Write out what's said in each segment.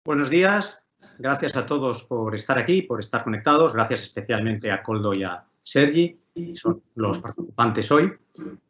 Buenos días, gracias a todos por estar aquí, por estar conectados, gracias especialmente a Koldo y a Sergi, que son los participantes hoy.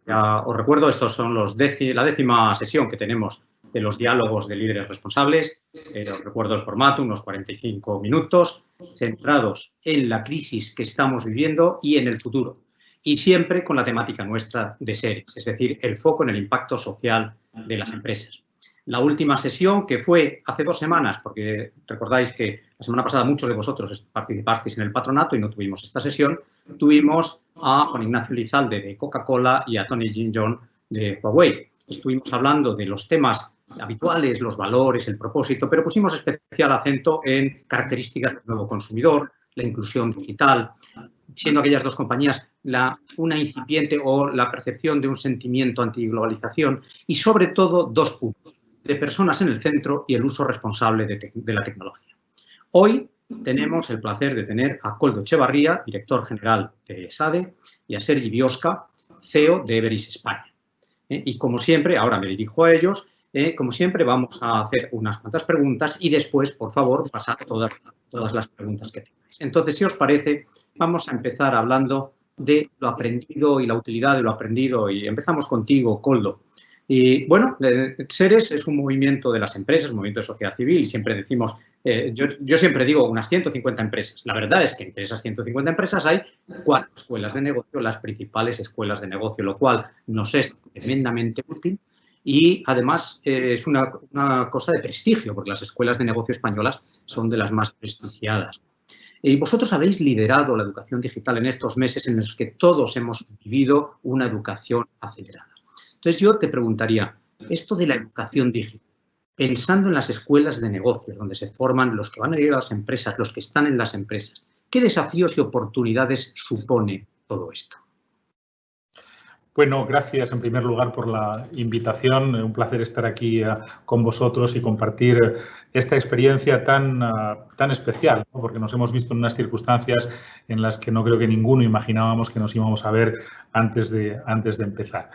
Ya os recuerdo, estos son la 10ª sesión que tenemos de los diálogos de líderes responsables. Os recuerdo el formato, unos 45 minutos, centrados en la crisis que estamos viviendo y en el futuro. Y siempre con la temática nuestra de SERES, es decir, el foco en el impacto social de las empresas. La última sesión, que fue hace 2 semanas, porque recordáis que la semana pasada muchos de vosotros participasteis en el patronato y no tuvimos esta sesión, tuvimos a Juan Ignacio Lizalde de Coca-Cola y a Tony Jinjon de Huawei. Estuvimos hablando de los temas habituales, los valores, el propósito, pero pusimos especial acento en características del nuevo consumidor, la inclusión digital, siendo aquellas dos compañías una incipiente o la percepción de un sentimiento antiglobalización y, sobre todo, 2 puntos: de personas en el centro y el uso responsable de la tecnología. Hoy tenemos el placer de tener a Koldo Echevarría, director general de SADE, y a Sergi Biosca, CEO de Everis España. Y como siempre, ahora me dirijo a ellos, como siempre vamos a hacer unas cuantas preguntas y después, por favor, pasad todas las preguntas que tengáis. Entonces, si os parece, vamos a empezar hablando de lo aprendido y la utilidad de lo aprendido. Y empezamos contigo, Koldo. Y bueno, SERES es un movimiento de las empresas, un movimiento de sociedad civil, y siempre decimos, yo siempre digo unas 150 empresas. La verdad es que entre esas 150 empresas hay 4 escuelas de negocio, las principales escuelas de negocio, lo cual nos es tremendamente útil y además es una cosa de prestigio, porque las escuelas de negocio españolas son de las más prestigiadas. Y vosotros habéis liderado la educación digital en estos meses en los que todos hemos vivido una educación acelerada. Entonces, yo te preguntaría, esto de la educación digital, pensando en las escuelas de negocios, donde se forman los que van a ir a las empresas, los que están en las empresas, ¿qué desafíos y oportunidades supone todo esto? Bueno, gracias en primer lugar por la invitación. Un placer estar aquí con vosotros y compartir esta experiencia tan especial, ¿no? Porque nos hemos visto en unas circunstancias en las que no creo que ninguno imaginábamos que nos íbamos a ver antes de empezar.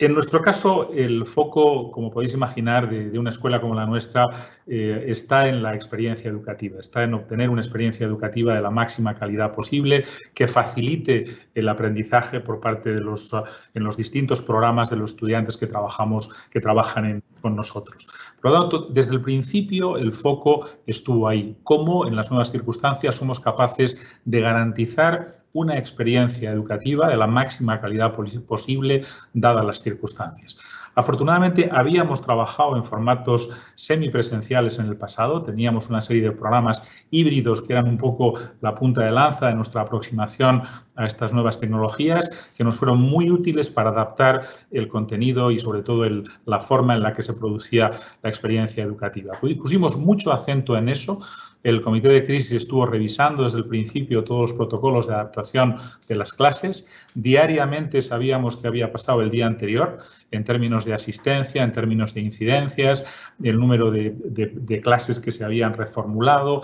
En nuestro caso, el foco, como podéis imaginar, de una escuela como la nuestra está en la experiencia educativa, está en obtener una experiencia educativa de la máxima calidad posible que facilite el aprendizaje por parte de en los distintos programas de los estudiantes que trabajan con nosotros. Por lo tanto, desde el principio el foco estuvo ahí. Cómo en las nuevas circunstancias somos capaces de garantizar una experiencia educativa de la máxima calidad posible dadas las circunstancias. Afortunadamente, habíamos trabajado en formatos semipresenciales en el pasado, teníamos una serie de programas híbridos que eran un poco la punta de lanza de nuestra aproximación a estas nuevas tecnologías, que nos fueron muy útiles para adaptar el contenido y, sobre todo, la forma en la que se producía la experiencia educativa. Pusimos mucho acento en eso. El comité de crisis estuvo revisando desde el principio todos los protocolos de adaptación de las clases. Diariamente sabíamos qué había pasado el día anterior en términos de asistencia, en términos de incidencias, el número de clases que se habían reformulado,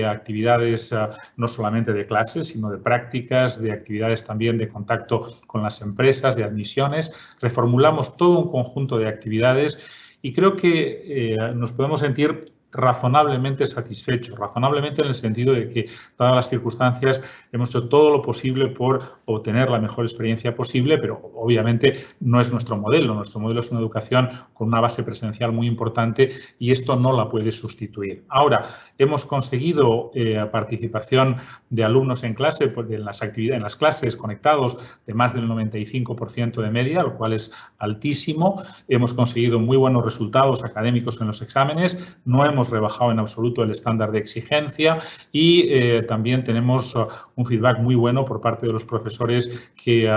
actividades no solamente de clases, sino de prácticas, de actividades también de contacto con las empresas, de admisiones. Reformulamos todo un conjunto de actividades y creo que nos podemos sentir razonablemente satisfechos, razonablemente en el sentido de que, dadas las circunstancias, hemos hecho todo lo posible por obtener la mejor experiencia posible, pero obviamente no es nuestro modelo. Nuestro modelo es una educación con una base presencial muy importante y esto no la puede sustituir. Ahora, hemos conseguido participación de alumnos en clase, en las clases conectados de más del 95% de media, lo cual es altísimo. Hemos conseguido muy buenos resultados académicos en los exámenes, no hemos rebajado en absoluto el estándar de exigencia y también tenemos un feedback muy bueno por parte de los profesores que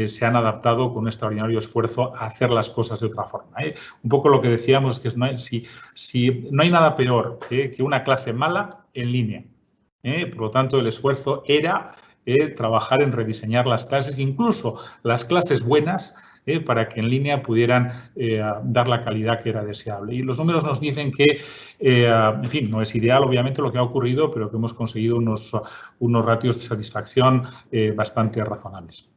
se han adaptado con un extraordinario esfuerzo a hacer las cosas de otra forma. Un poco lo que decíamos es que no hay nada peor que una clase mala en línea. Por lo tanto, el esfuerzo era trabajar en rediseñar las clases, incluso las clases buenas, para que en línea pudieran dar la calidad que era deseable. Y los números nos dicen que, en fin, no es ideal obviamente lo que ha ocurrido, pero que hemos conseguido unos ratios de satisfacción bastante razonables.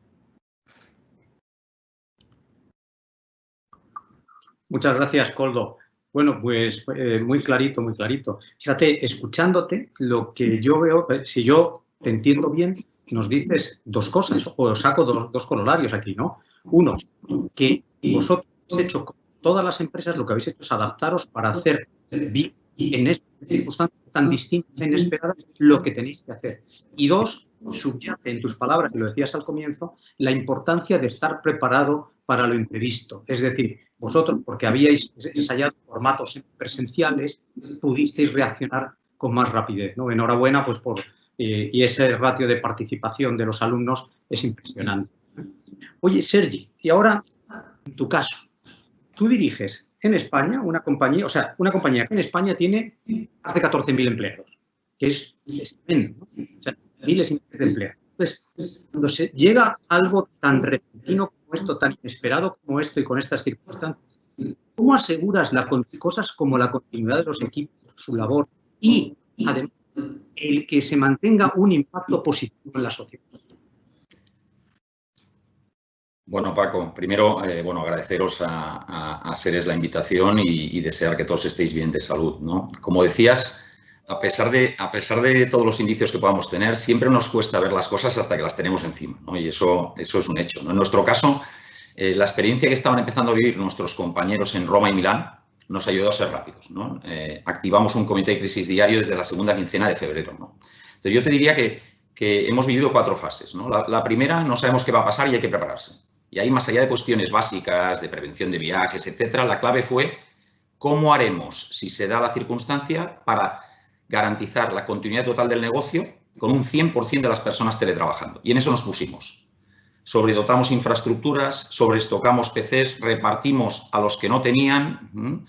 Muchas gracias, Koldo. Bueno, pues muy clarito, muy clarito. Fíjate, escuchándote, lo que yo veo, si yo te entiendo bien, nos dices dos cosas, o saco dos corolarios aquí, ¿no? Uno, que vosotros habéis hecho, con todas las empresas, lo que habéis hecho es adaptaros para hacer bien en estas circunstancias tan distintas e inesperadas lo que tenéis que hacer. Y dos, subyace en tus palabras, y lo decías al comienzo, la importancia de estar preparado para lo imprevisto. Es decir, vosotros, porque habíais ensayado formatos presenciales, pudisteis reaccionar con más rapidez, ¿no? Enhorabuena, pues y ese ratio de participación de los alumnos es impresionante. Oye, Sergi, y ahora, en tu caso, tú diriges en España una compañía, o sea, una compañía que en España tiene más de 14.000 empleados, que es tremendo, ¿no? O sea, miles y miles de empleados. Entonces, cuando se llega algo tan repentino como esto, tan inesperado como esto y con estas circunstancias, ¿cómo aseguras cosas como la continuidad de los equipos, su labor y, además, el que se mantenga un impacto positivo en la sociedad? Bueno, Paco, primero, agradeceros a Seres la invitación y desear que todos estéis bien de salud, ¿no? Como decías, a pesar de todos los indicios que podamos tener, siempre nos cuesta ver las cosas hasta que las tenemos encima, ¿no? Y eso es un hecho, ¿no? En nuestro caso, la experiencia que estaban empezando a vivir nuestros compañeros en Roma y Milán nos ayudó a ser rápidos, ¿no? Activamos un comité de crisis diario desde la segunda quincena de febrero, ¿no? Entonces, yo te diría que hemos vivido 4 fases, ¿no? La primera, no sabemos qué va a pasar y hay que prepararse. Y ahí, más allá de cuestiones básicas, de prevención de viajes, etcétera, la clave fue cómo haremos, si se da la circunstancia, para garantizar la continuidad total del negocio con un 100% de las personas teletrabajando. Y en eso nos pusimos. Sobredotamos infraestructuras, sobreestocamos PCs, repartimos a los que no tenían,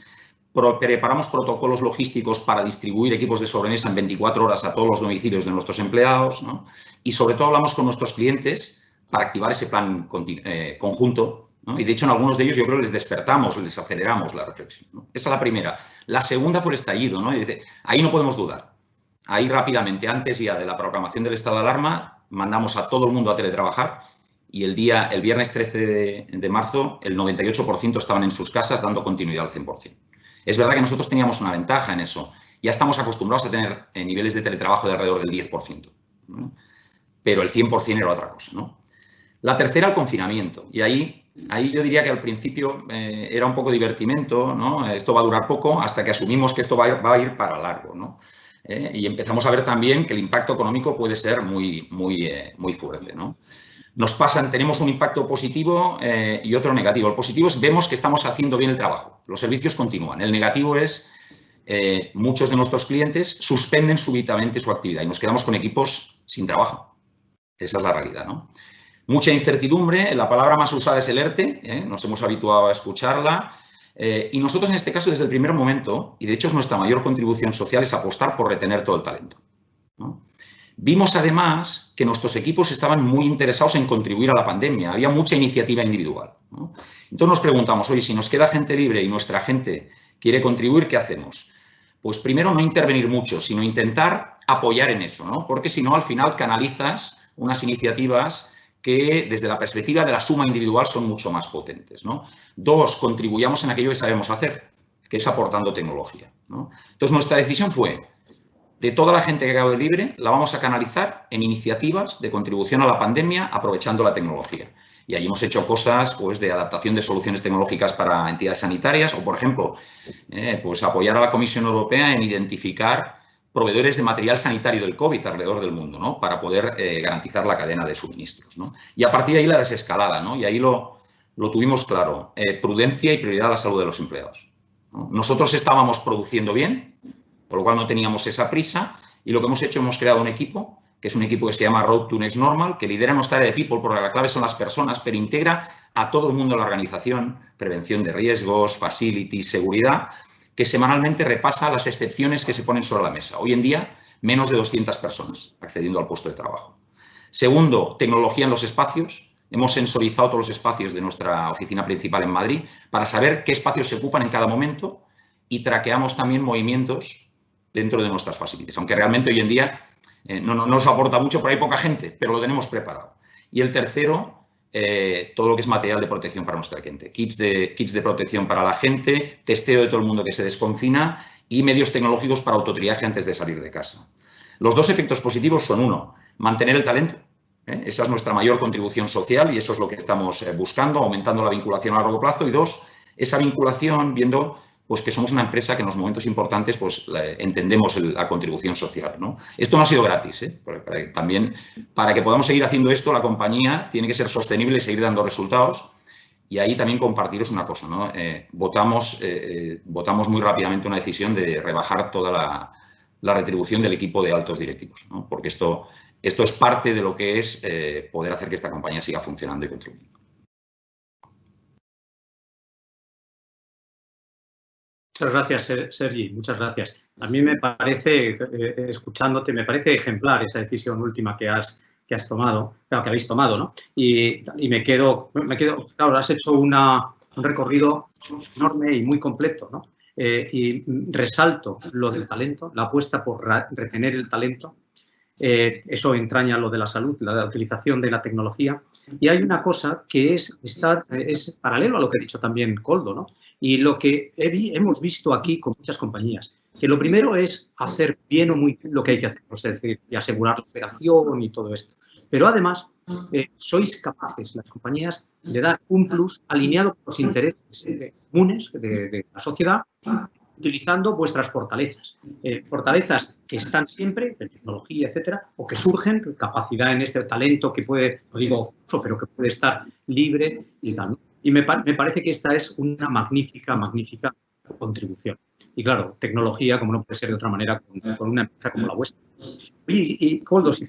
preparamos protocolos logísticos para distribuir equipos de sobremesa en 24 horas a todos los domicilios de nuestros empleados, ¿no? Y sobre todo hablamos con nuestros clientes para activar ese plan conjunto, ¿no? Y de hecho en algunos de ellos yo creo que les despertamos, les aceleramos la reflexión, ¿no? Esa es la primera. La segunda fue el estallido, ¿no? Y dice, ahí no podemos dudar. Ahí rápidamente, antes ya de la proclamación del estado de alarma, mandamos a todo el mundo a teletrabajar y el viernes 13 de marzo el 98% estaban en sus casas dando continuidad al 100%. Es verdad que nosotros teníamos una ventaja en eso. Ya estamos acostumbrados a tener niveles de teletrabajo de alrededor del 10%, ¿no? Pero el 100% era otra cosa, ¿no? La tercera, el confinamiento. Y ahí yo diría que al principio era un poco divertimento, ¿no? Esto va a durar poco hasta que asumimos que esto va a ir para largo, ¿no? Y empezamos a ver también que el impacto económico puede ser muy fuerte, ¿no? Tenemos un impacto positivo y otro negativo. El positivo es vemos que estamos haciendo bien el trabajo. Los servicios continúan. El negativo es muchos de nuestros clientes suspenden súbitamente su actividad y nos quedamos con equipos sin trabajo. Esa es la realidad, ¿no? Mucha incertidumbre, la palabra más usada es el ERTE, nos hemos habituado a escucharla y nosotros en este caso desde el primer momento, y de hecho es nuestra mayor contribución social, es apostar por retener todo el talento, ¿no? Vimos además que nuestros equipos estaban muy interesados en contribuir a la pandemia, había mucha iniciativa individual, ¿no? Entonces nos preguntamos, oye, si nos queda gente libre y nuestra gente quiere contribuir, ¿qué hacemos? Pues primero no intervenir mucho, sino intentar apoyar en eso, ¿no? Porque si no, al final canalizas unas iniciativas que desde la perspectiva de la suma individual son mucho más potentes, ¿no? 2, contribuyamos en aquello que sabemos hacer, que es aportando tecnología, ¿no? Entonces, nuestra decisión fue, de toda la gente que ha quedado libre, la vamos a canalizar en iniciativas de contribución a la pandemia aprovechando la tecnología. Y ahí hemos hecho cosas pues, de adaptación de soluciones tecnológicas para entidades sanitarias o, por ejemplo, pues apoyar a la Comisión Europea en identificar proveedores de material sanitario del COVID alrededor del mundo, ¿no? Para poder garantizar la cadena de suministros, ¿no? Y a partir de ahí la desescalada, ¿no? Y ahí lo tuvimos claro, prudencia y prioridad a la salud de los empleados, ¿no? Nosotros estábamos produciendo bien, por lo cual no teníamos esa prisa y lo que hemos hecho, hemos creado un equipo, que es un equipo que se llama Road to Next Normal, que lidera nuestra área de people, porque la clave son las personas, pero integra a todo el mundo de la organización, prevención de riesgos, facilities, seguridad, que semanalmente repasa las excepciones que se ponen sobre la mesa. Hoy en día, menos de 200 personas accediendo al puesto de trabajo. Segundo, tecnología en los espacios. Hemos sensorizado todos los espacios de nuestra oficina principal en Madrid para saber qué espacios se ocupan en cada momento y traqueamos también movimientos dentro de nuestras facilities. Aunque realmente hoy en día no nos aporta mucho, pero hay poca gente, pero lo tenemos preparado. Y el tercero, todo lo que es material de protección para nuestra gente. Kits de protección para la gente, testeo de todo el mundo que se desconfina y medios tecnológicos para autotriaje antes de salir de casa. Los dos efectos positivos son, uno, mantener el talento. Esa es nuestra mayor contribución social y eso es lo que estamos buscando, aumentando la vinculación a largo plazo. Y dos, esa vinculación viendo pues, que somos una empresa que en los momentos importantes pues, entendemos la contribución social, ¿no? Esto no ha sido gratis. También, para que podamos seguir haciendo esto, la compañía tiene que ser sostenible y seguir dando resultados. Y ahí también compartiros una cosa, ¿no? Votamos muy rápidamente una decisión de rebajar toda la retribución del equipo de altos directivos, ¿no? Porque esto es parte de lo que es poder hacer que esta compañía siga funcionando y contribuyendo. Muchas gracias, Sergi, muchas gracias. A mí me parece, escuchándote, me parece ejemplar esa decisión última que has tomado, claro, que habéis tomado, ¿no? Y me quedo, claro, has hecho un recorrido enorme y muy completo, ¿no? Y resalto lo del talento, la apuesta por retener el talento. Eso entraña lo de la salud, la utilización de la tecnología. Y hay una cosa que es paralelo a lo que ha dicho también Koldo, ¿no? Y lo que hemos visto aquí con muchas compañías, que lo primero es hacer bien o muy bien lo que hay que hacer, es decir, y asegurar la operación y todo esto. Pero además, sois capaces, las compañías, de dar un plus alineado con los intereses comunes de la sociedad, utilizando vuestras fortalezas. Fortalezas que están siempre, de tecnología, etcétera, o que surgen, capacidad en este talento que puede, no digo ofuso, pero que puede estar libre y tal. Y me parece que esta es una magnífica contribución. Y claro, tecnología, como no puede ser de otra manera, con una empresa como la vuestra. Y Koldo, si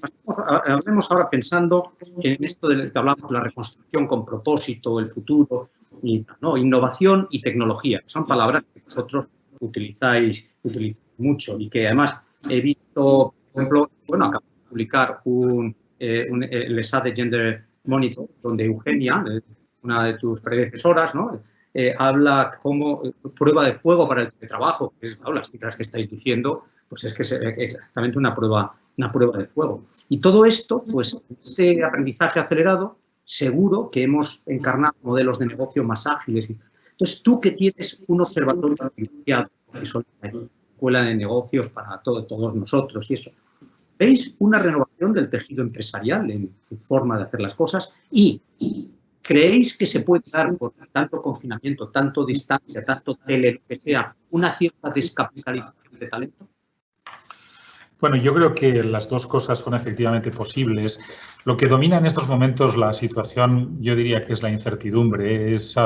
hablemos ahora pensando en esto de que hablamos, la reconstrucción con propósito, el futuro, ¿no? Innovación y tecnología, son palabras que vosotros utilizáis mucho y que además he visto, por ejemplo, bueno, acabo de publicar el ESA de Gender Monitor, donde Eugenia, una de tus predecesoras, ¿no? Habla como prueba de fuego para el trabajo, que es, claro, las cifras que estáis diciendo, pues es que es exactamente una prueba de fuego. Y todo esto, pues, este aprendizaje acelerado, seguro que hemos encarnado modelos de negocio más ágiles. Entonces, tú que tienes un observatorio que son la escuela de negocios para todos nosotros y eso, ¿veis una renovación del tejido empresarial en su forma de hacer las cosas? Y ¿creéis que se puede dar por tanto confinamiento, tanto distancia, tanto tele, lo que sea, una cierta descapitalización de talento? Bueno, yo creo que las dos cosas son efectivamente posibles. Lo que domina en estos momentos la situación, yo diría que es la incertidumbre. Es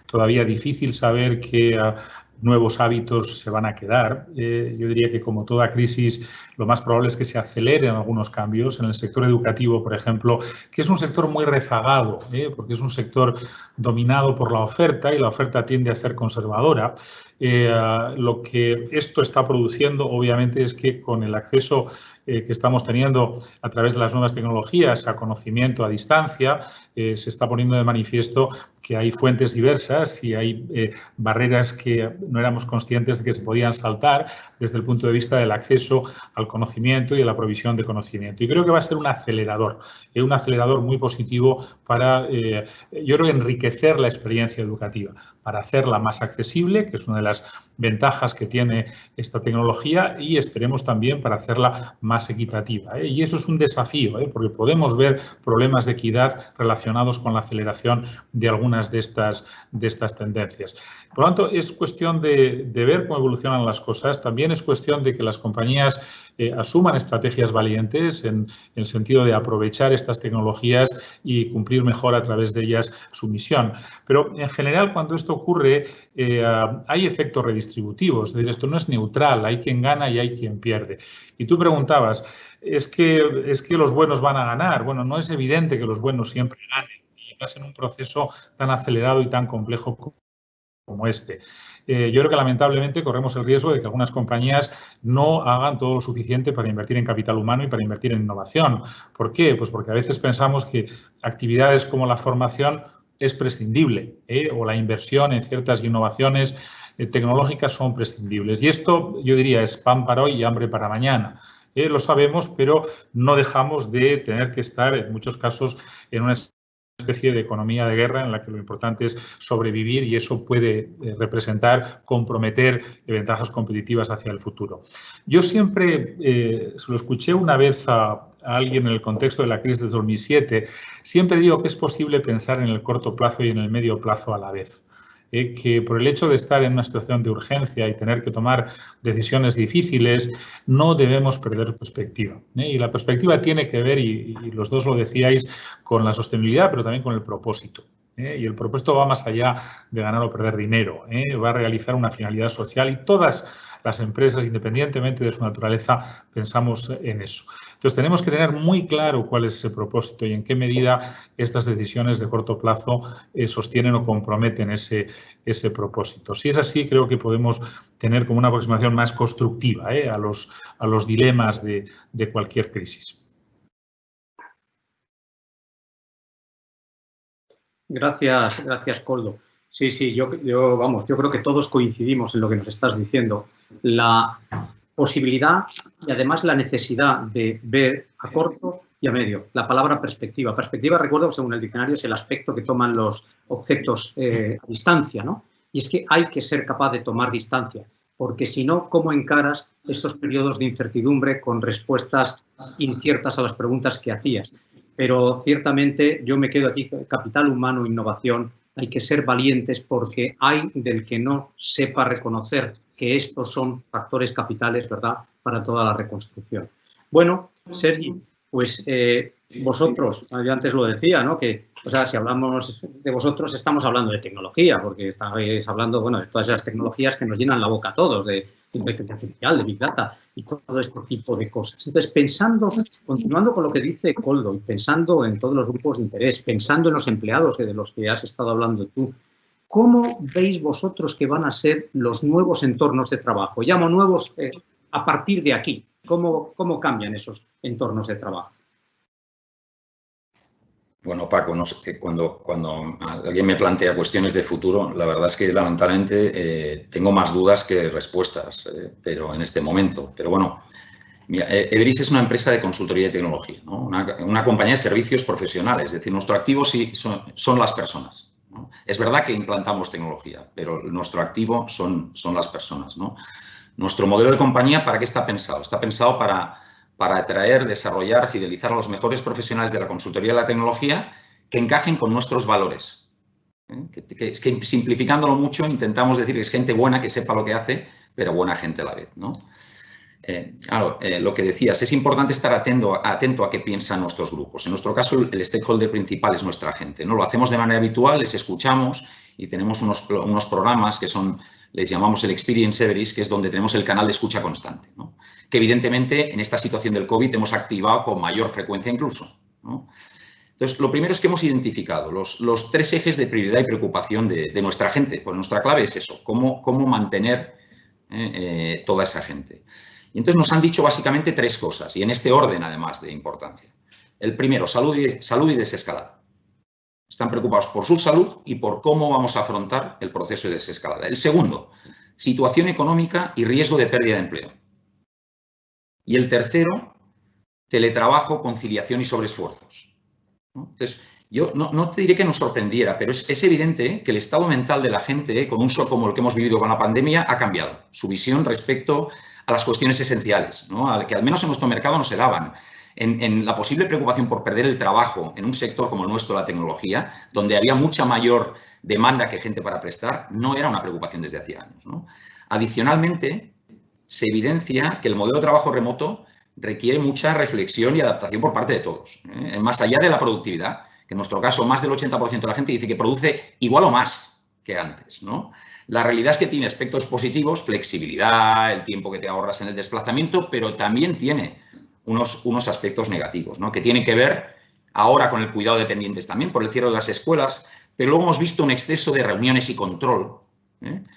todavía difícil saber qué nuevos hábitos se van a quedar. Yo diría que como toda crisis, lo más probable es que se aceleren algunos cambios. En el sector educativo, por ejemplo, que es un sector muy rezagado, porque es un sector dominado por la oferta y la oferta tiende a ser conservadora. Lo que esto está produciendo, obviamente, es que con el acceso que estamos teniendo a través de las nuevas tecnologías a conocimiento a distancia, se está poniendo de manifiesto que hay fuentes diversas y hay barreras que no éramos conscientes de que se podían saltar desde el punto de vista del acceso al conocimiento y a la provisión de conocimiento. Y creo que va a ser un acelerador muy positivo para, yo creo, enriquecer la experiencia educativa, para hacerla más accesible, que es una de las ventajas que tiene esta tecnología, y esperemos también para hacerla más equitativa. Y eso es un desafío, porque podemos ver problemas de equidad relacionados con la aceleración de algunas de estas tendencias. Por lo tanto, es cuestión de ver cómo evolucionan las cosas. También es cuestión de que las compañías asuman estrategias valientes en el sentido de aprovechar estas tecnologías y cumplir mejor a través de ellas su misión. Pero en general, cuando esto ocurre, hay efectos redistributivos. Es decir, esto no es neutral, hay quien gana y hay quien pierde. Y tú preguntabas, ¿es que los buenos van a ganar? Bueno, no es evidente que los buenos siempre ganen, y más en un proceso tan acelerado y tan complejo como este. Yo creo que lamentablemente corremos el riesgo de que algunas compañías no hagan todo lo suficiente para invertir en capital humano y para invertir en innovación. ¿Por qué? Pues porque a veces pensamos que actividades como la formación es prescindible, o la inversión en ciertas innovaciones tecnológicas son prescindibles. Y esto, yo diría, es pan para hoy y hambre para mañana. Lo sabemos, pero no dejamos de tener que estar, en muchos casos, en una especie de economía de guerra en la que lo importante es sobrevivir y eso puede comprometer ventajas competitivas hacia el futuro. Yo siempre, se lo escuché una vez a alguien en el contexto de la crisis de 2007, siempre digo que es posible pensar en el corto plazo y en el medio plazo a la vez. Que por el hecho de estar en una situación de urgencia y tener que tomar decisiones difíciles, no debemos perder perspectiva. Y la perspectiva tiene que ver, y los dos lo decíais, con la sostenibilidad, pero también con el propósito. Y el propósito va más allá de ganar o perder dinero. Va a realizar una finalidad social y todas las empresas, independientemente de su naturaleza, pensamos en eso. Entonces, tenemos que tener muy claro cuál es ese propósito y en qué medida estas decisiones de corto plazo sostienen o comprometen ese propósito. Si es así, creo que podemos tener como una aproximación más constructiva a los dilemas de cualquier crisis. Gracias, Koldo. Sí, yo creo que todos coincidimos en lo que nos estás diciendo. La posibilidad y además la necesidad de ver a corto y a medio. La palabra perspectiva. Perspectiva, recuerdo, según el diccionario, es el aspecto que toman los objetos a distancia, ¿no? Y es que hay que ser capaz de tomar distancia, porque si no, ¿cómo encaras estos periodos de incertidumbre con respuestas inciertas a las preguntas que hacías? Pero ciertamente yo me quedo aquí, capital humano, innovación, hay que ser valientes porque hay del que no sepa reconocer que estos son factores capitales, ¿verdad?, para toda la reconstrucción. Bueno, Sergi, pues vosotros, yo antes lo decía, ¿no?, que, o sea, si hablamos de vosotros estamos hablando de tecnología, porque estáis hablando, bueno, de todas esas tecnologías que nos llenan la boca a todos, de inteligencia artificial, de Big Data y todo este tipo de cosas. Entonces, continuando con lo que dice Koldo y pensando en todos los grupos de interés, pensando en los empleados de los que has estado hablando tú, ¿cómo veis vosotros que van a ser los nuevos entornos de trabajo? Llamo nuevos a partir de aquí. ¿Cómo cambian esos entornos de trabajo? Bueno, Paco, no sé, cuando alguien me plantea cuestiones de futuro, la verdad es que lamentablemente tengo más dudas que respuestas, pero en este momento. Pero bueno, mira, Everis es una empresa de consultoría y tecnología, ¿no? Una compañía de servicios profesionales, es decir, nuestro activo sí son las personas, ¿no? Es verdad que implantamos tecnología, pero nuestro activo son las personas, ¿no? Nuestro modelo de compañía, ¿para qué está pensado? Está pensado para atraer, desarrollar, fidelizar a los mejores profesionales de la consultoría y la tecnología que encajen con nuestros valores. Es que simplificándolo mucho intentamos decir que es gente buena que sepa lo que hace, pero buena gente a la vez, ¿no? Claro, lo que decías, es importante estar atento a qué piensan nuestros grupos. En nuestro caso, el stakeholder principal es nuestra gente, ¿no? Lo hacemos de manera habitual, les escuchamos y tenemos unos programas que les llamamos el Experience Everis, que es donde tenemos el canal de escucha constante, ¿no? Que evidentemente en esta situación del COVID hemos activado con mayor frecuencia incluso, ¿no? Entonces, lo primero es que hemos identificado los 3 ejes de prioridad y preocupación de nuestra gente. Pues nuestra clave es eso, cómo mantener toda esa gente. Y entonces nos han dicho básicamente 3 cosas, y en este orden, además, de importancia. El primero, salud y desescalada. Están preocupados por su salud y por cómo vamos a afrontar el proceso de desescalada. El segundo, situación económica y riesgo de pérdida de empleo. Y el tercero, teletrabajo, conciliación y sobreesfuerzos, ¿no? Entonces, yo no te diré que nos sorprendiera, pero es evidente que el estado mental de la gente, con un shock como el que hemos vivido con la pandemia, ha cambiado. Su visión respecto a las cuestiones esenciales, ¿no?, que al menos en nuestro mercado no se daban. En la posible preocupación por perder el trabajo en un sector como el nuestro, la tecnología, donde había mucha mayor demanda que gente para prestar, no era una preocupación desde hacía años, ¿no? Adicionalmente, se evidencia que el modelo de trabajo remoto requiere mucha reflexión y adaptación por parte de todos, más allá de la productividad, que en nuestro caso más del 80% de la gente dice que produce igual o más que antes, ¿no? La realidad es que tiene aspectos positivos, flexibilidad, el tiempo que te ahorras en el desplazamiento, pero también tiene unos aspectos negativos, ¿no?, que tienen que ver ahora con el cuidado de dependientes también por el cierre de las escuelas, pero luego hemos visto un exceso de reuniones y control,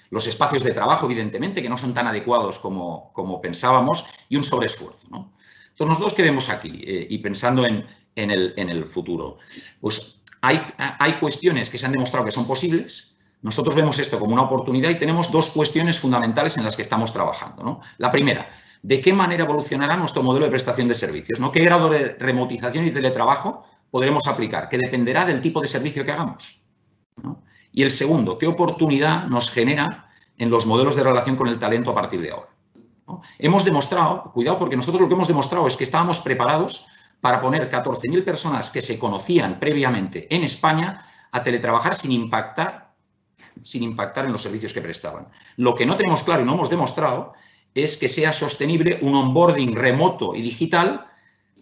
los espacios de trabajo, evidentemente, que no son tan adecuados como pensábamos, y un sobreesfuerzo, ¿no? Entonces, nosotros, ¿qué vemos aquí? Y pensando en el futuro, pues hay cuestiones que se han demostrado que son posibles. Nosotros vemos esto como una oportunidad y tenemos 2 cuestiones fundamentales en las que estamos trabajando, ¿no? La primera, ¿de qué manera evolucionará nuestro modelo de prestación de servicios, ¿no? ¿Qué grado de remotización y teletrabajo podremos aplicar? Que dependerá del tipo de servicio que hagamos, ¿no? Y el segundo, ¿qué oportunidad nos genera en los modelos de relación con el talento a partir de ahora, ¿no? Hemos demostrado, cuidado, porque nosotros lo que hemos demostrado es que estábamos preparados para poner 14.000 personas que se conocían previamente en España a teletrabajar sin impactar en los servicios que prestaban. Lo que no tenemos claro y no hemos demostrado es que sea sostenible un onboarding remoto y digital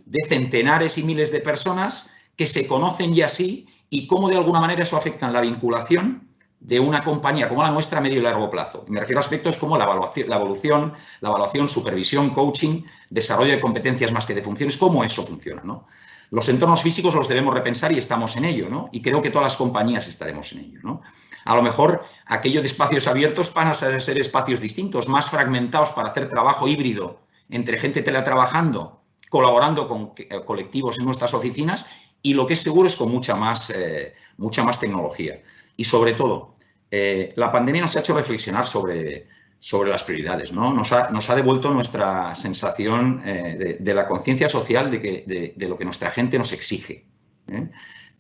de centenares y miles de personas que se conocen ya así y cómo de alguna manera eso afecta en la vinculación de una compañía como la nuestra a medio y largo plazo. Y me refiero a aspectos como la evaluación, supervisión, coaching, desarrollo de competencias más que de funciones, cómo eso funciona, ¿no? Los entornos físicos los debemos repensar y estamos en ello, ¿no? Y creo que todas las compañías estaremos en ello, ¿no? A lo mejor aquello de espacios abiertos van a ser espacios distintos, más fragmentados para hacer trabajo híbrido entre gente teletrabajando, colaborando con colectivos en nuestras oficinas y lo que es seguro es con mucha más tecnología. Y sobre todo, la pandemia nos ha hecho reflexionar sobre las prioridades, ¿no? Nos ha devuelto nuestra sensación de la conciencia social de lo que nuestra gente nos exige, ¿eh?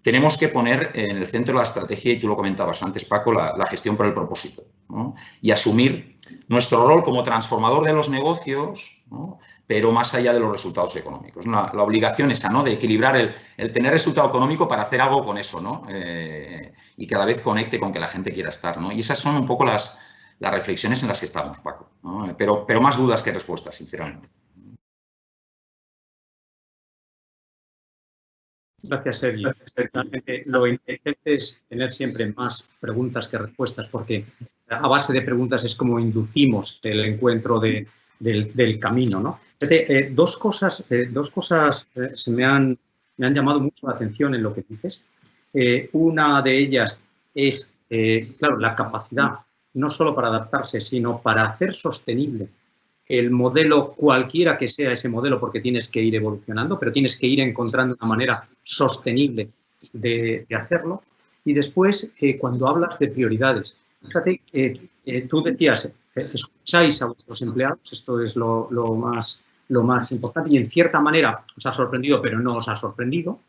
Tenemos que poner en el centro de la estrategia, y tú lo comentabas antes, Paco, la gestión por el propósito, ¿no? Y asumir nuestro rol como transformador de los negocios, ¿no? Pero más allá de los resultados económicos. La obligación esa, ¿no? De equilibrar el tener resultado económico para hacer algo con eso, ¿no? Y que a la vez conecte con que la gente quiera estar, ¿no? Y esas son un poco las reflexiones en las que estamos, Paco, ¿no? Pero más dudas que respuestas, sinceramente. Gracias, Sergi. Realmente lo inteligente es tener siempre más preguntas que respuestas, porque a base de preguntas es como inducimos el encuentro del camino, ¿no? Dos cosas me han llamado mucho la atención en lo que dices. Una de ellas es, claro, la capacidad, no solo para adaptarse, sino para hacer sostenible el modelo, cualquiera que sea ese modelo, porque tienes que ir evolucionando, pero tienes que ir encontrando una manera sostenible de hacerlo. Y después, cuando hablas de prioridades, fíjate, tú decías, escucháis a vuestros empleados, esto es lo más importante, y en cierta manera os ha sorprendido, pero no os ha sorprendido,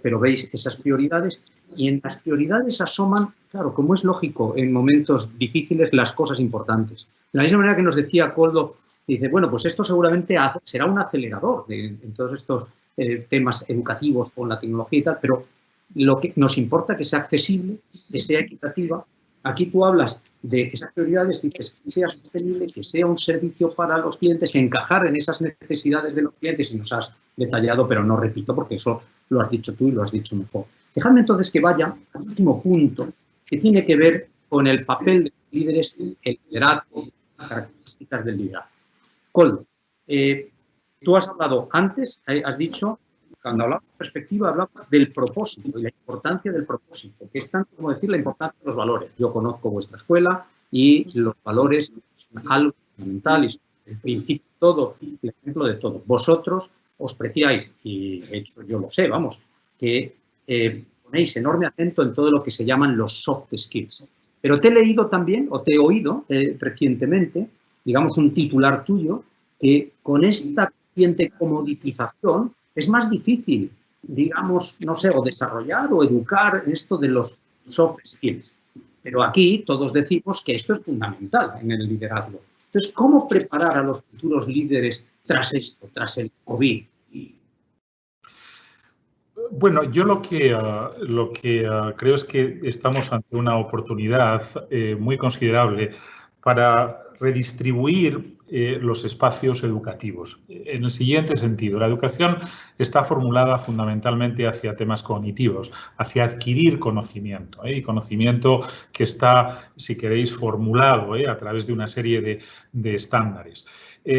pero veis esas prioridades, y en las prioridades asoman, claro, como es lógico, en momentos difíciles, las cosas importantes. De la misma manera que nos decía Koldo, dice, bueno, pues esto seguramente será un acelerador en todos estos temas educativos con la tecnología y tal, pero lo que nos importa es que sea accesible, que sea equitativa. Aquí tú hablas de esas prioridades, dices que sea sostenible, que sea un servicio para los clientes, encajar en esas necesidades de los clientes, y nos has detallado, pero no repito, porque eso lo has dicho tú y lo has dicho mejor. Dejadme entonces que vaya al último punto, que tiene que ver con el papel de los líderes, el liderazgo, las características del liderazgo. Koldo, tú has hablado antes, has dicho, cuando hablamos de perspectiva, hablamos del propósito y la importancia del propósito, que es tanto como decir la importancia de los valores. Yo conozco vuestra escuela y los valores son algo fundamental y son el principio de todo, el ejemplo de todo. Vosotros os preciáis, y de hecho yo lo sé, vamos, que ponéis enorme acento en todo lo que se llaman los soft skills. Pero te he leído también, o te he oído recientemente, digamos, un titular tuyo, que con esta creciente comoditización es más difícil, digamos, no sé, o desarrollar o educar esto de los soft skills. Pero aquí todos decimos que esto es fundamental en el liderazgo. Entonces, ¿cómo preparar a los futuros líderes tras esto, tras el COVID? Bueno, yo lo que creo es que estamos ante una oportunidad muy considerable para redistribuir los espacios educativos. En el siguiente sentido, la educación está formulada fundamentalmente hacia temas cognitivos, hacia adquirir conocimiento, y conocimiento que está, si queréis, formulado a través de una serie de estándares.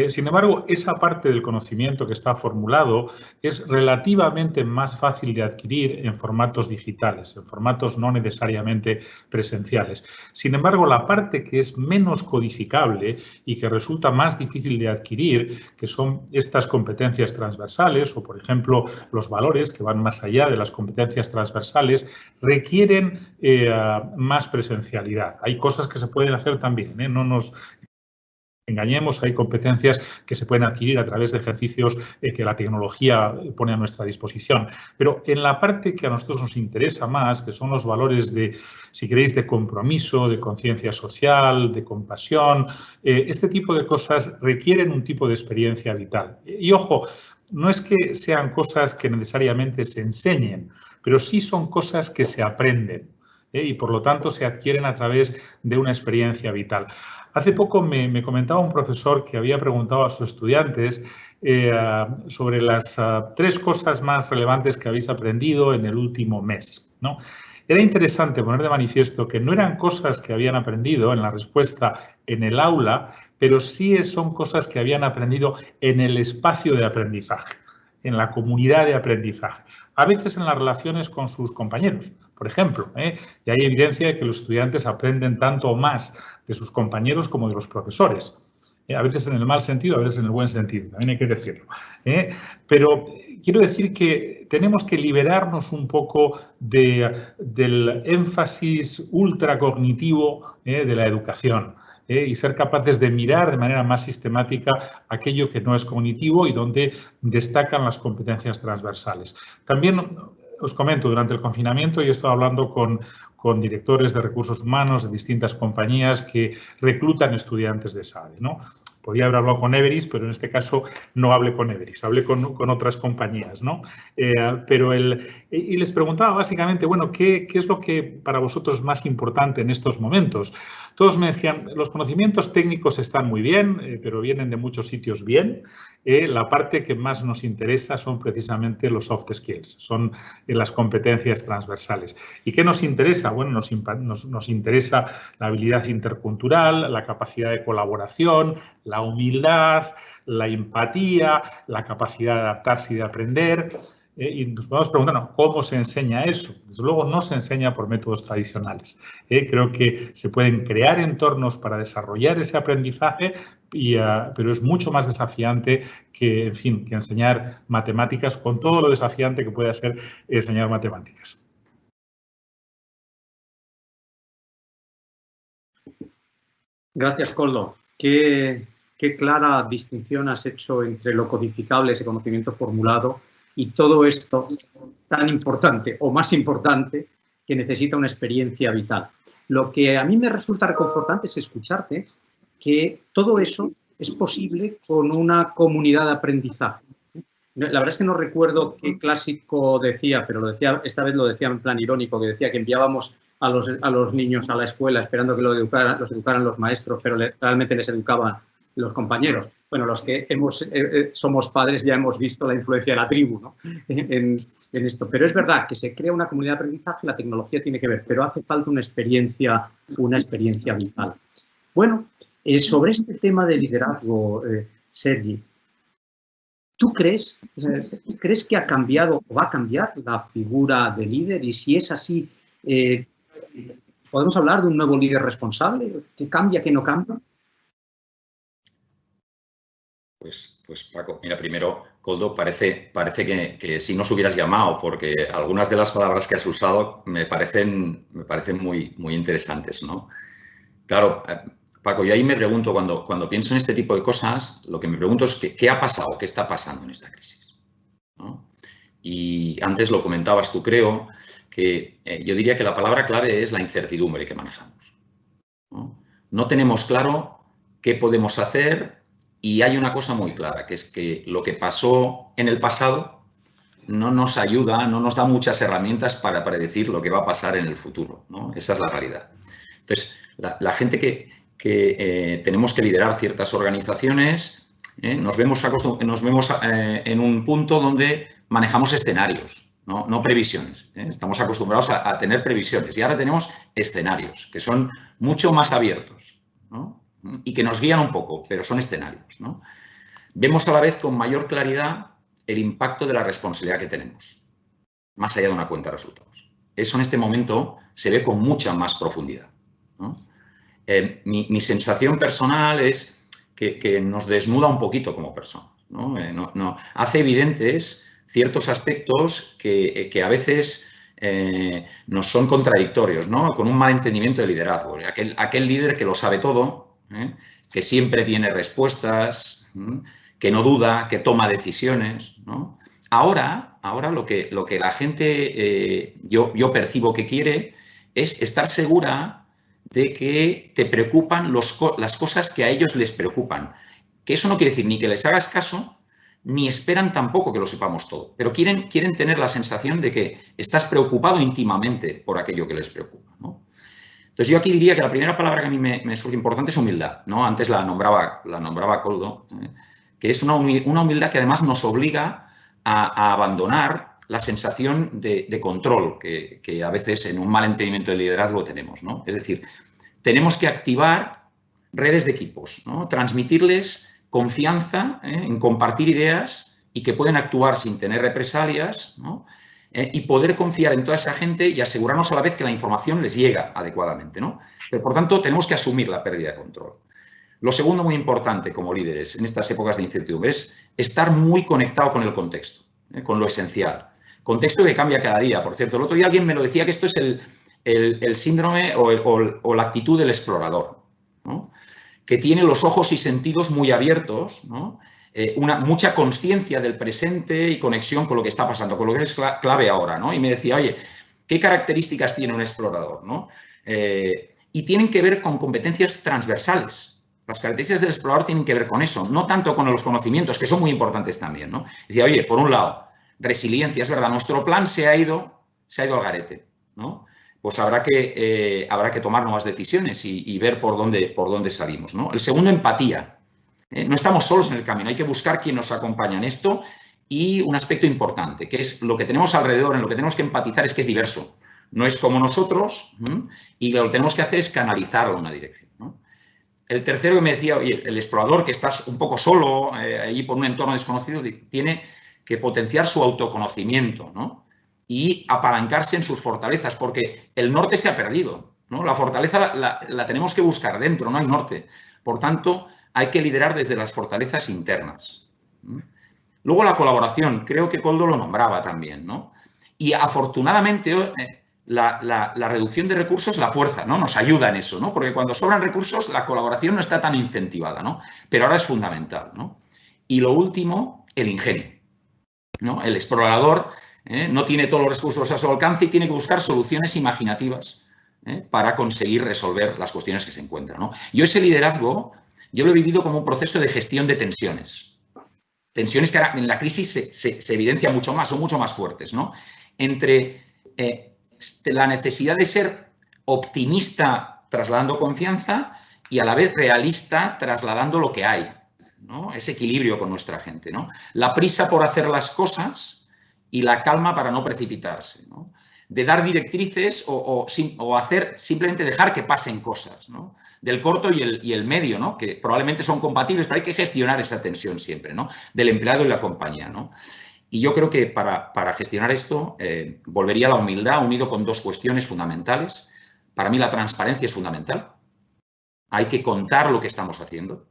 Sin embargo, esa parte del conocimiento que está formulado es relativamente más fácil de adquirir en formatos digitales, en formatos no necesariamente presenciales. Sin embargo, la parte que es menos codificable y que resulta más difícil de adquirir, que son estas competencias transversales o, por ejemplo, los valores que van más allá de las competencias transversales, requieren más presencialidad. Hay cosas que se pueden hacer también, no nos engañemos, hay competencias que se pueden adquirir a través de ejercicios que la tecnología pone a nuestra disposición. Pero en la parte que a nosotros nos interesa más, que son los valores de, si queréis, de compromiso, de conciencia social, de compasión, este tipo de cosas requieren un tipo de experiencia vital. Y ojo, no es que sean cosas que necesariamente se enseñen, pero sí son cosas que se aprenden y por lo tanto se adquieren a través de una experiencia vital. Hace poco me comentaba un profesor que había preguntado a sus estudiantes sobre las 3 cosas más relevantes que habéis aprendido en el último mes, ¿no? Era interesante poner de manifiesto que no eran cosas que habían aprendido en la respuesta en el aula, pero sí son cosas que habían aprendido en el espacio de aprendizaje, en la comunidad de aprendizaje, a veces en las relaciones con sus compañeros, por ejemplo, y hay evidencia de que los estudiantes aprenden tanto o más de sus compañeros como de los profesores. A veces en el mal sentido, a veces en el buen sentido, también hay que decirlo. Pero quiero decir que tenemos que liberarnos un poco del énfasis ultracognitivo de la educación y ser capaces de mirar de manera más sistemática aquello que no es cognitivo y donde destacan las competencias transversales. También os comento, durante el confinamiento yo he estado hablando con directores de recursos humanos de distintas compañías que reclutan estudiantes de SADE, ¿no? Podría haber hablado con Everis, pero en este caso no hablé con Everis, hablé con otras compañías, ¿no? Y les preguntaba básicamente, bueno, ¿qué es lo que para vosotros es más importante en estos momentos? Todos me decían, los conocimientos técnicos están muy bien, pero vienen de muchos sitios bien. La parte que más nos interesa son precisamente los soft skills, son las competencias transversales. ¿Y qué nos interesa? Bueno, nos interesa la habilidad intercultural, la capacidad de colaboración, la humildad, la empatía, la capacidad de adaptarse y de aprender. Y nos podemos preguntar, ¿cómo se enseña eso? Desde luego no se enseña por métodos tradicionales. Creo que se pueden crear entornos para desarrollar ese aprendizaje, pero es mucho más desafiante que, en fin, que enseñar matemáticas, con todo lo desafiante que puede ser enseñar matemáticas. Gracias, Koldo. Qué clara distinción has hecho entre lo codificable, ese conocimiento formulado, y todo esto tan importante o más importante que necesita una experiencia vital. Lo que a mí me resulta reconfortante es escucharte que todo eso es posible con una comunidad de aprendizaje. La verdad es que no recuerdo qué clásico decía, pero esta vez lo decía en plan irónico, que decía que enviábamos a los niños a la escuela esperando que los educaran los maestros, pero realmente les educaban los compañeros. Bueno, los que somos padres ya hemos visto la influencia de la tribu, ¿no? en esto. Pero es verdad que se crea una comunidad de aprendizaje, la tecnología tiene que ver, pero hace falta una experiencia vital. Bueno, sobre este tema de liderazgo, Sergi, ¿tú crees que ha cambiado o va a cambiar la figura de líder? Y si es así, ¿podemos hablar de un nuevo líder responsable? ¿Qué cambia, qué no cambia? Pues Paco, mira, primero, Koldo, parece que si nos hubieras llamado, porque algunas de las palabras que has usado me parecen muy, muy interesantes, ¿no? Claro, Paco, yo ahí me pregunto, cuando pienso en este tipo de cosas, lo que me pregunto es ¿qué ha pasado? ¿Qué está pasando en esta crisis? ¿No? Y antes lo comentabas tú, creo, que yo diría que la palabra clave es la incertidumbre que manejamos, ¿no? No tenemos claro qué podemos hacer. Y hay una cosa muy clara, que es que lo que pasó en el pasado no nos ayuda, no nos da muchas herramientas para predecir lo que va a pasar en el futuro, ¿no? Esa es la realidad. Entonces, la gente que tenemos que liderar ciertas organizaciones, nos vemos en un punto donde manejamos escenarios, no previsiones. Estamos acostumbrados a tener previsiones y ahora tenemos escenarios que son mucho más abiertos, ¿no? Y que nos guían un poco, pero son escenarios, ¿no? Vemos a la vez con mayor claridad el impacto de la responsabilidad que tenemos, más allá de una cuenta de resultados. Eso en este momento se ve con mucha más profundidad, ¿no? Mi sensación personal es que nos desnuda un poquito como personas, ¿no? Hace evidentes ciertos aspectos que a veces nos son contradictorios, ¿no? Con un mal entendimiento de liderazgo. Aquel líder que lo sabe todo, que siempre tiene respuestas, que no duda, que toma decisiones, ¿no? Ahora lo que la gente, yo percibo que quiere es estar segura de que te preocupan las cosas que a ellos les preocupan. Que eso no quiere decir ni que les hagas caso, ni esperan tampoco que lo sepamos todo, pero quieren tener la sensación de que estás preocupado íntimamente por aquello que les preocupa, ¿no? Entonces, yo aquí diría que la primera palabra que a mí me surge importante es humildad, ¿no? Antes la nombraba Koldo, que es una humildad que además nos obliga a abandonar la sensación de control que a veces en un mal entendimiento del liderazgo tenemos, ¿no? Es decir, tenemos que activar redes de equipos, ¿no? Transmitirles confianza en compartir ideas y que pueden actuar sin tener represalias, ¿no? Y poder confiar en toda esa gente y asegurarnos a la vez que la información les llega adecuadamente, ¿no? Pero, por tanto, tenemos que asumir la pérdida de control. Lo segundo muy importante como líderes en estas épocas de incertidumbre es estar muy conectado con el contexto, con lo esencial. Contexto que cambia cada día. Por cierto, el otro día alguien me lo decía que esto es el síndrome o la actitud del explorador, ¿no? Que tiene los ojos y sentidos muy abiertos, ¿no? Mucha conciencia del presente y conexión con lo que está pasando, con lo que es clave ahora, ¿no? Y me decía, oye, ¿qué características tiene un explorador, ¿no? Y tienen que ver con competencias transversales. Las características del explorador tienen que ver con eso, no tanto con los conocimientos, que son muy importantes también, ¿no? Decía, oye, por un lado, resiliencia, es verdad, nuestro plan se ha ido al garete, ¿no? Pues habrá que tomar nuevas decisiones y ver por dónde salimos, ¿no? El segundo, empatía. No estamos solos en el camino, hay que buscar quién nos acompaña en esto y un aspecto importante, que es lo que tenemos alrededor, en lo que tenemos que empatizar es que es diverso. No es como nosotros y lo que tenemos que hacer es canalizarlo en una dirección, ¿no? El tercero que me decía, oye, el explorador que estás un poco solo allí por un entorno desconocido tiene que potenciar su autoconocimiento, ¿no? Y apalancarse en sus fortalezas, porque el norte se ha perdido, ¿no? La fortaleza la tenemos que buscar dentro, no hay norte. Por tanto, hay que liderar desde las fortalezas internas. Luego la colaboración, creo que Koldo lo nombraba también, ¿no? Y afortunadamente la reducción de recursos la fuerza, ¿no? Nos ayuda en eso, ¿no? Porque cuando sobran recursos la colaboración no está tan incentivada, ¿no? Pero ahora es fundamental, ¿no? Y lo último, el ingenio, ¿no? El explorador no tiene todos los recursos a su alcance y tiene que buscar soluciones imaginativas para conseguir resolver las cuestiones que se encuentran, ¿no? Yo ese liderazgo, yo lo he vivido como un proceso de gestión de tensiones. Tensiones que ahora en la crisis se evidencian mucho más, son mucho más fuertes, ¿no? Entre la necesidad de ser optimista trasladando confianza y a la vez realista trasladando lo que hay, ¿no? Ese equilibrio con nuestra gente, ¿no? La prisa por hacer las cosas y la calma para no precipitarse, ¿no? De dar directrices o simplemente dejar que pasen cosas, ¿no? Del corto y el medio, ¿no? Que probablemente son compatibles, pero hay que gestionar esa tensión siempre, ¿no? Del empleado y la compañía, ¿no? Y yo creo que para gestionar esto volvería a la humildad unido con dos cuestiones fundamentales. Para mí la transparencia es fundamental. Hay que contar lo que estamos haciendo.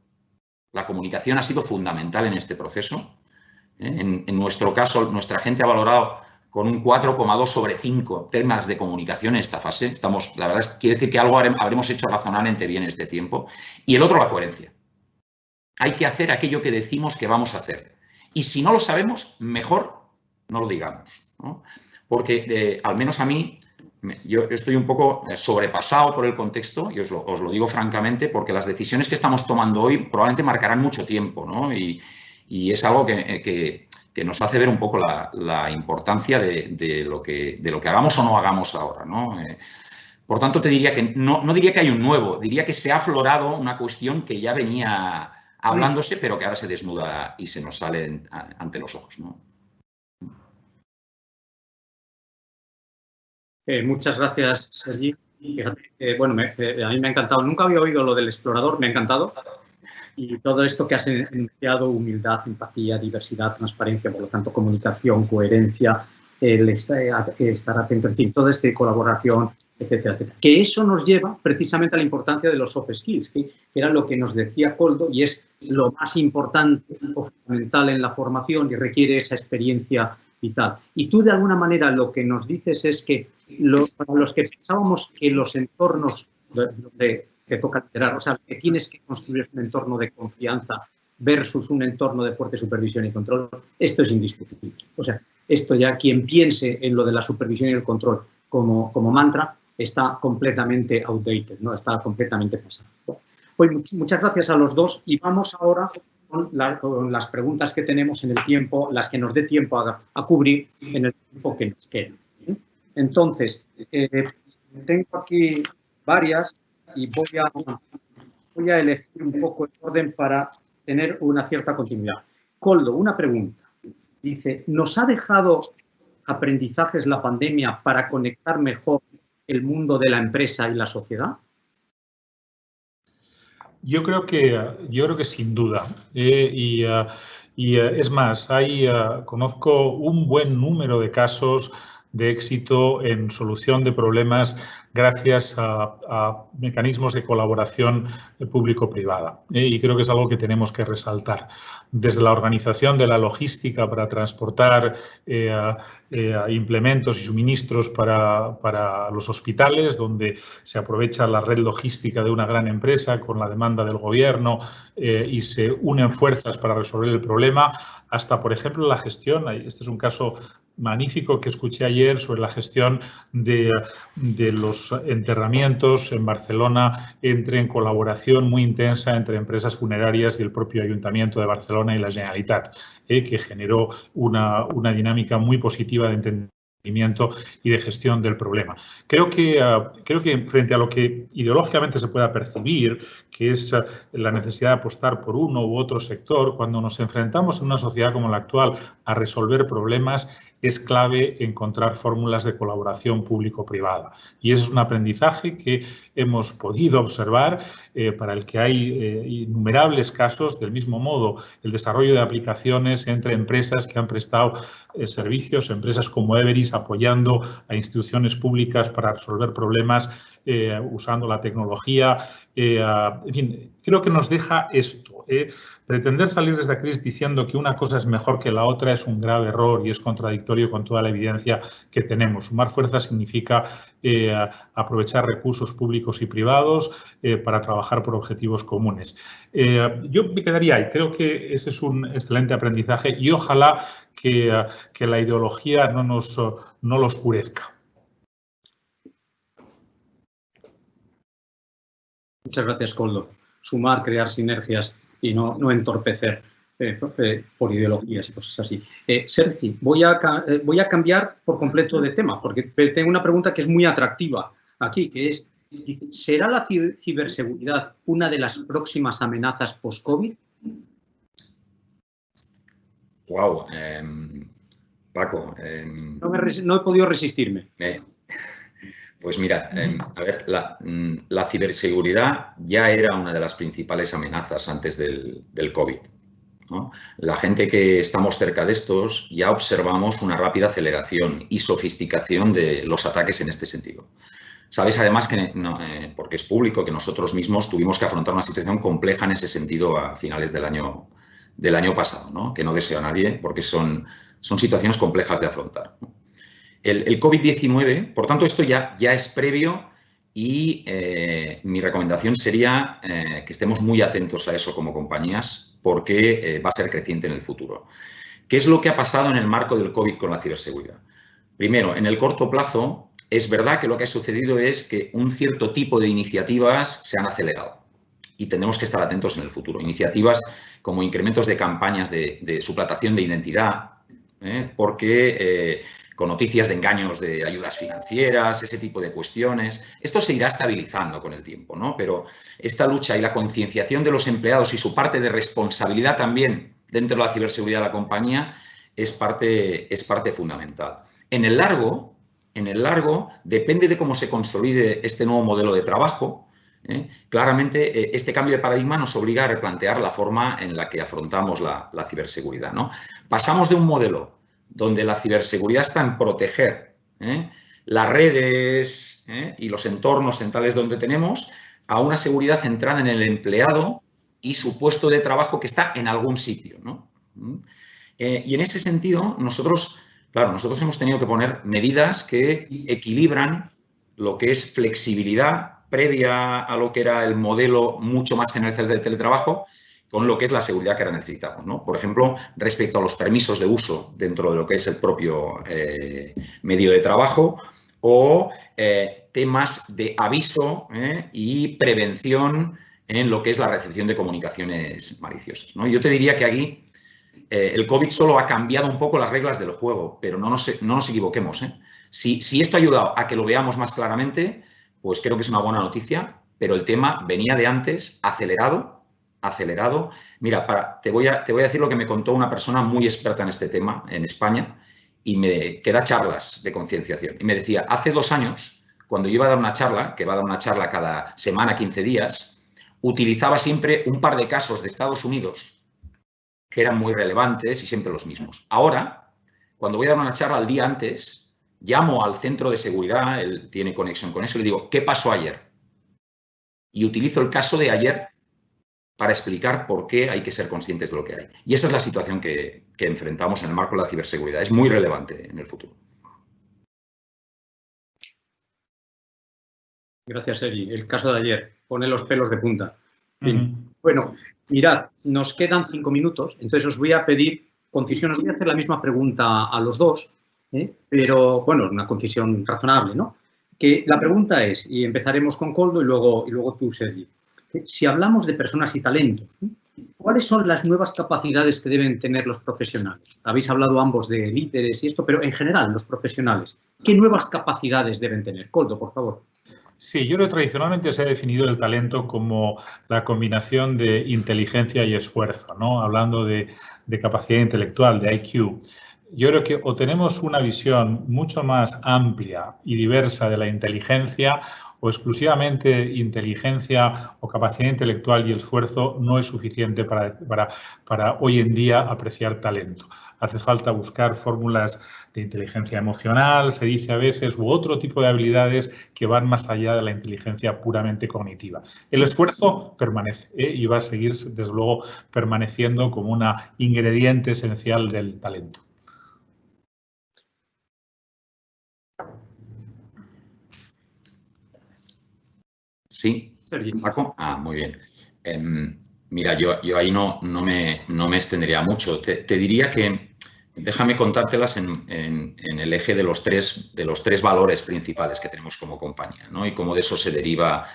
La comunicación ha sido fundamental en este proceso. En nuestro caso, nuestra gente ha valorado con un 4,2 sobre 5 temas de comunicación en esta fase. La verdad es que quiere decir que algo habremos hecho razonablemente bien en este tiempo. Y el otro, la coherencia. Hay que hacer aquello que decimos que vamos a hacer. Y si no lo sabemos, mejor no lo digamos, ¿no? Porque al menos a mí, yo estoy un poco sobrepasado por el contexto, y os lo digo francamente, porque las decisiones que estamos tomando hoy probablemente marcarán mucho tiempo, ¿no? Y es algo que nos hace ver un poco la importancia de lo que hagamos o no hagamos ahora, ¿no? Por tanto, te diría que no diría que hay un nuevo, diría que se ha aflorado una cuestión que ya venía hablándose, pero que ahora se desnuda y se nos sale ante los ojos, ¿no? Muchas gracias, Sergi. Bueno, a mí me ha encantado. Nunca había oído lo del explorador, me ha encantado. Y todo esto que has enunciado, humildad, empatía, diversidad, transparencia, por lo tanto, comunicación, coherencia, el estar atento, en fin, toda esta colaboración, etcétera, etcétera. Que eso nos lleva precisamente a la importancia de los soft skills, que era lo que nos decía Koldo, y es lo más importante o fundamental en la formación y requiere esa experiencia vital. Y tú, de alguna manera, lo que nos dices es que para los que pensábamos que los entornos donde que toca liderar. O sea, que tienes que construir un entorno de confianza versus un entorno de fuerte supervisión y control, esto es indiscutible. O sea, esto ya quien piense en lo de la supervisión y el control como mantra está completamente outdated, ¿no? Está completamente pasado. Pues muchas gracias a los dos y vamos ahora con las preguntas que tenemos en el tiempo, las que nos dé tiempo a cubrir en el tiempo que nos queda. Entonces, tengo aquí varias y voy a elegir un poco el orden para tener una cierta continuidad. Koldo, una pregunta. Dice, ¿nos ha dejado aprendizajes la pandemia para conectar mejor el mundo de la empresa y la sociedad? Yo creo que sin duda. Es más, conozco un buen número de casos de éxito en solución de problemas gracias a mecanismos de colaboración público-privada. Y creo que es algo que tenemos que resaltar. Desde la organización de la logística para transportar implementos y suministros para los hospitales, donde se aprovecha la red logística de una gran empresa con la demanda del gobierno y se unen fuerzas para resolver el problema, hasta, por ejemplo, la gestión. Este es un caso magnífico que escuché ayer sobre la gestión de los enterramientos en Barcelona en colaboración muy intensa entre empresas funerarias y el propio Ayuntamiento de Barcelona y la Generalitat, que generó una dinámica muy positiva de entendimiento y de gestión del problema. Creo que frente a lo que ideológicamente se pueda percibir, que es la necesidad de apostar por uno u otro sector, cuando nos enfrentamos en una sociedad como la actual a resolver problemas, es clave encontrar fórmulas de colaboración público-privada. Y ese es un aprendizaje que hemos podido observar, para el que hay innumerables casos. Del mismo modo, el desarrollo de aplicaciones entre empresas que han prestado servicios, empresas como Everis, apoyando a instituciones públicas para resolver problemas usando la tecnología. En fin, creo que nos deja esto. Pretender salir de esta crisis diciendo que una cosa es mejor que la otra es un grave error y es contradictorio con toda la evidencia que tenemos. Sumar fuerzas significa aprovechar recursos públicos y privados para trabajar por objetivos comunes. Yo me quedaría ahí. Creo que ese es un excelente aprendizaje y ojalá que la ideología no lo oscurezca. Muchas gracias, Koldo. Sumar, crear sinergias y no entorpecer por ideologías y cosas así. Sergi, voy a cambiar por completo de tema, porque tengo una pregunta que es muy atractiva aquí, que es, ¿será la ciberseguridad una de las próximas amenazas post-COVID? Wow, Paco. No he podido resistirme. Pues mira, a ver, la ciberseguridad ya era una de las principales amenazas antes del COVID, ¿no? La gente que estamos cerca de estos ya observamos una rápida aceleración y sofisticación de los ataques en este sentido. Sabes además que, porque es público, que nosotros mismos tuvimos que afrontar una situación compleja en ese sentido a finales del año pasado, ¿no? Que no deseo a nadie porque son situaciones complejas de afrontar, ¿no? El COVID-19, por tanto, esto ya es previo y mi recomendación sería que estemos muy atentos a eso como compañías porque va a ser creciente en el futuro. ¿Qué es lo que ha pasado en el marco del COVID con la ciberseguridad? Primero, en el corto plazo, es verdad que lo que ha sucedido es que un cierto tipo de iniciativas se han acelerado y tendremos que estar atentos en el futuro. Iniciativas como incrementos de campañas de suplantación de identidad, porque con noticias de engaños de ayudas financieras, ese tipo de cuestiones. Esto se irá estabilizando con el tiempo, ¿no? Pero esta lucha y la concienciación de los empleados y su parte de responsabilidad también dentro de la ciberseguridad de la compañía es parte fundamental. En el largo, depende de cómo se consolide este nuevo modelo de trabajo. Claramente, este cambio de paradigma nos obliga a replantear la forma en la que afrontamos la ciberseguridad, ¿no? Pasamos de un modelo donde la ciberseguridad está en proteger las redes y los entornos centrales donde tenemos, a una seguridad centrada en el empleado y su puesto de trabajo que está en algún sitio, ¿no? Y en ese sentido, nosotros hemos tenido que poner medidas que equilibran lo que es flexibilidad previa a lo que era el modelo mucho más generalizado de teletrabajo, con lo que es la seguridad que ahora necesitamos, ¿no? Por ejemplo, respecto a los permisos de uso dentro de lo que es el propio medio de trabajo o temas de aviso y prevención en lo que es la recepción de comunicaciones maliciosas, ¿no? Yo te diría que aquí el COVID solo ha cambiado un poco las reglas del juego, pero no nos equivoquemos, ¿eh? Si esto ha ayudado a que lo veamos más claramente, pues creo que es una buena noticia, pero el tema venía de antes, acelerado. Mira, te voy a decir lo que me contó una persona muy experta en este tema en España que da charlas de concienciación. Y me decía, hace 2 años, cuando yo iba a dar una charla, que va a dar una charla cada semana, 15 días, utilizaba siempre un par de casos de Estados Unidos que eran muy relevantes y siempre los mismos. Ahora, cuando voy a dar una charla al día antes, llamo al centro de seguridad, él tiene conexión con eso, y le digo, ¿qué pasó ayer? Y utilizo el caso de ayer para explicar por qué hay que ser conscientes de lo que hay. Y esa es la situación que enfrentamos en el marco de la ciberseguridad. Es muy relevante en el futuro. Gracias, Eri. El caso de ayer pone los pelos de punta. Bueno, mirad, nos quedan 5 minutos, entonces os voy a pedir concisión. Os voy a hacer la misma pregunta a los dos, pero, bueno, una concisión razonable, ¿no? Que la pregunta es, y empezaremos con Koldo y luego tú, Sergi. Si hablamos de personas y talentos, ¿cuáles son las nuevas capacidades que deben tener los profesionales? Habéis hablado ambos de líderes y esto, pero en general, los profesionales, ¿qué nuevas capacidades deben tener? Koldo, por favor. Sí, yo creo que tradicionalmente se ha definido el talento como la combinación de inteligencia y esfuerzo, ¿no? Hablando de capacidad intelectual, de IQ. Yo creo que o tenemos una visión mucho más amplia y diversa de la inteligencia o exclusivamente inteligencia o capacidad intelectual y esfuerzo no es suficiente para hoy en día apreciar talento. Hace falta buscar fórmulas de inteligencia emocional, se dice a veces, u otro tipo de habilidades que van más allá de la inteligencia puramente cognitiva. El esfuerzo permanece y va a seguir, desde luego, permaneciendo como un ingrediente esencial del talento. Sí, Paco. Muy bien. Mira, yo ahí no me extendería mucho. Te diría que déjame contártelas en el eje de los tres valores principales que tenemos como compañía, ¿no? Y cómo de eso se deriva.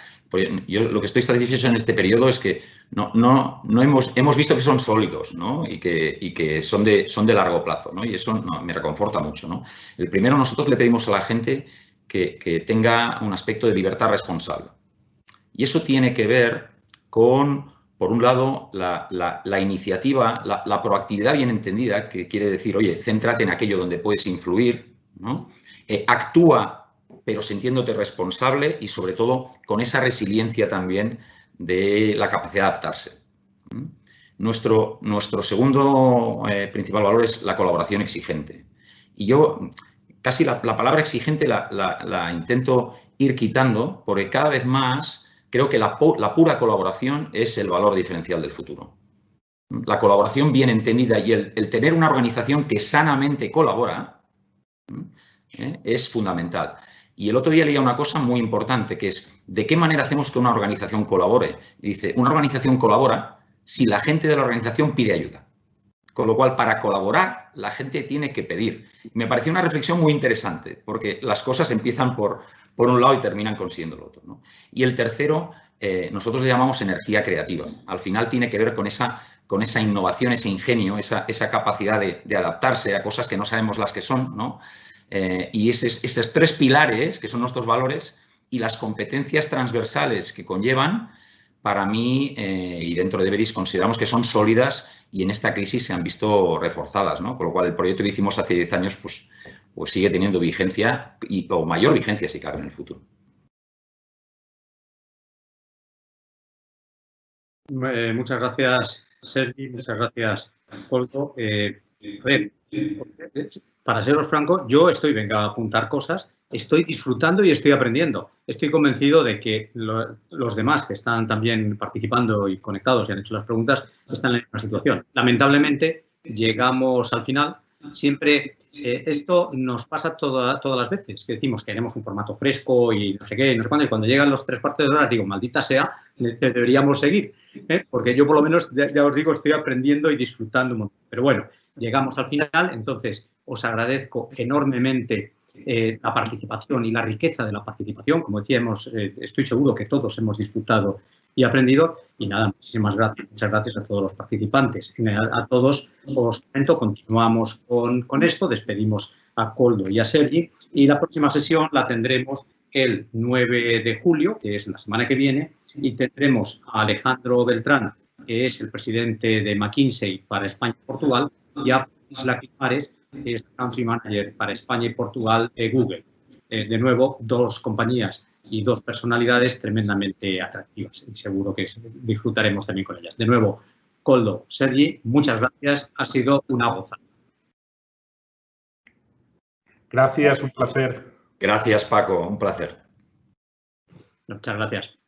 Yo lo que estoy satisfecho en este periodo es que hemos visto que son sólidos, ¿no? Y que son de largo plazo, ¿no? Y eso me reconforta mucho, ¿no? El primero, nosotros le pedimos a la gente que tenga un aspecto de libertad responsable. Y eso tiene que ver con, por un lado, la iniciativa, la proactividad bien entendida, que quiere decir, oye, céntrate en aquello donde puedes influir, ¿no? Actúa, pero sintiéndote responsable y, sobre todo, con esa resiliencia también de la capacidad de adaptarse. Nuestro segundo principal valor es la colaboración exigente. Y yo casi la palabra exigente la intento ir quitando porque cada vez más creo que la pura colaboración es el valor diferencial del futuro. La colaboración bien entendida y el tener una organización que sanamente colabora es fundamental. Y el otro día leía una cosa muy importante, que es ¿de qué manera hacemos que una organización colabore? Y dice, una organización colabora si la gente de la organización pide ayuda. Con lo cual, para colaborar, la gente tiene que pedir. Me pareció una reflexión muy interesante, porque las cosas empiezan por un lado y terminan consiguiendo el otro, ¿no? Y el tercero, nosotros le llamamos energía creativa. Al final tiene que ver con esa innovación, ese ingenio, esa capacidad de adaptarse a cosas que no sabemos las que son, ¿no? Y esos 3 pilares, que son nuestros valores, y las competencias transversales que conllevan, para mí, y dentro de Everis, consideramos que son sólidas y en esta crisis se han visto reforzadas, ¿no? Con lo cual, el proyecto que hicimos hace 10 años pues sigue teniendo vigencia o mayor vigencia, si cabe, en el futuro. Muchas gracias, Sergi. Muchas gracias, Koldo. Para seros franco, yo venga a apuntar cosas, estoy disfrutando y estoy aprendiendo. Estoy convencido de que los demás que están también participando y conectados y han hecho las preguntas están en la misma situación. Lamentablemente, llegamos al final, siempre esto nos pasa todas las veces, que decimos que queremos un formato fresco y no sé qué, no sé cuándo, y cuando llegan los 3/4 de horas digo, maldita sea, deberíamos seguir, porque yo por lo menos, ya os digo, estoy aprendiendo y disfrutando un montón. Pero bueno, llegamos al final, entonces os agradezco enormemente la participación y la riqueza de la participación. Como decíamos, estoy seguro que todos hemos disfrutado y aprendido. Y nada, muchísimas gracias. Muchas gracias a todos los participantes. A todos os comento, continuamos con esto. Despedimos a Koldo y a Sergi. Y la próxima sesión la tendremos el 9 de julio, que es la semana que viene, y tendremos a Alejandro Beltrán, que es el presidente de McKinsey para España y Portugal, y a Isla Quimares, que es Country Manager para España y Portugal de Google. De nuevo, 2 compañías y 2 personalidades tremendamente atractivas y seguro que disfrutaremos también con ellas. De nuevo, Koldo, Sergi, muchas gracias. Ha sido una gozada. Gracias, un placer. Gracias, Paco, un placer. Muchas gracias.